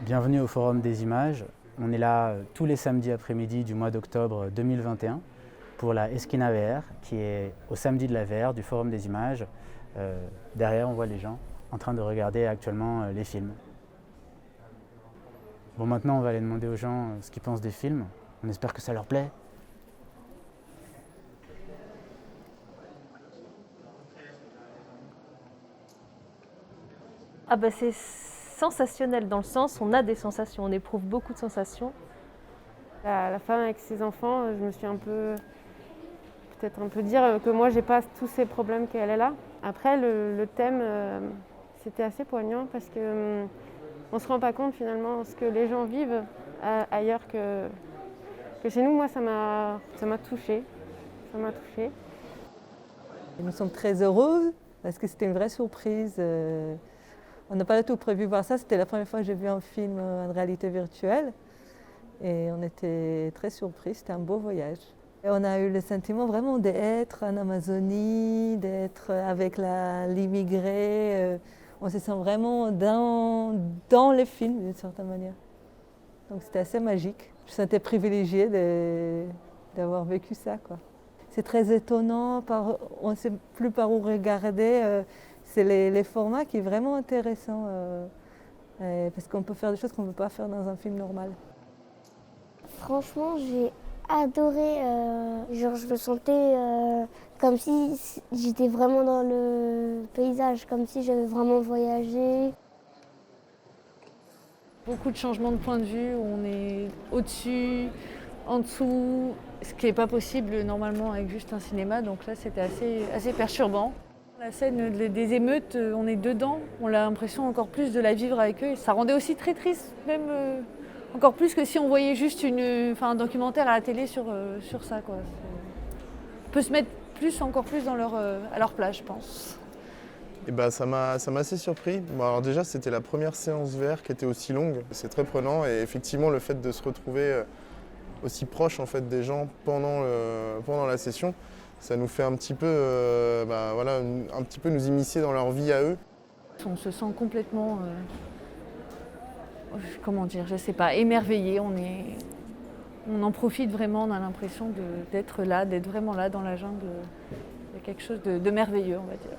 Bienvenue au Forum des Images. On est là tous les samedis après-midi du mois d'octobre 2021 pour la Esquina VR qui est au samedi de la VR du Forum des Images. Derrière, on voit les gens en train de regarder actuellement les films. Bon, maintenant, on va aller demander aux gens ce qu'ils pensent des films. On espère que ça leur plaît. Ah bah c'est sensationnel dans le sens on a des sensations, on éprouve beaucoup de sensations. La femme avec ses enfants, je me suis peut-être un peu dire que moi j'ai pas tous ces problèmes qu'elle a. Après le thème, c'était assez poignant parce que on se rend pas compte finalement ce que les gens vivent ailleurs que chez nous. Moi ça m'a touchée, Nous sommes très heureux parce que c'était une vraie surprise. On n'a pas du tout prévu voir ça. C'était la première fois que j'ai vu un film en réalité virtuelle. Et on était très surpris. C'était un beau voyage. Et on a eu le sentiment vraiment d'être en Amazonie, d'être avec l'immigré. On se sent vraiment dans les films d'une certaine manière. Donc c'était assez magique. Je me sentais privilégiée d'avoir vécu ça, quoi. C'est très étonnant, on ne sait plus par où regarder. C'est les formats qui est vraiment intéressant parce qu'on peut faire des choses qu'on ne peut pas faire dans un film normal. Franchement, j'ai adoré. Genre, je me sentais comme si j'étais vraiment dans le paysage, comme si j'avais vraiment voyagé. Beaucoup de changements de point de vue, où on est au-dessus, en dessous, ce qui n'est pas possible normalement avec juste un cinéma, donc là c'était assez perturbant. La scène des émeutes, on est dedans, on a l'impression encore plus de la vivre avec eux, et ça rendait aussi très triste, même encore plus que si on voyait juste un documentaire à la télé sur ça, quoi. On peut se mettre encore plus à leur place, je pense. Et bah, ça m'a assez surpris. Bon, alors déjà, c'était la première séance VR qui était aussi longue. C'est très prenant et effectivement, le fait de se retrouver aussi proche en fait, des gens pendant la session, ça nous fait un petit peu, un petit peu nous immiscer dans leur vie à eux. On se sent complètement, je sais pas, émerveillé. On en profite vraiment, on a l'impression d'être vraiment là dans la jungle. Il y a quelque chose de merveilleux, on va dire.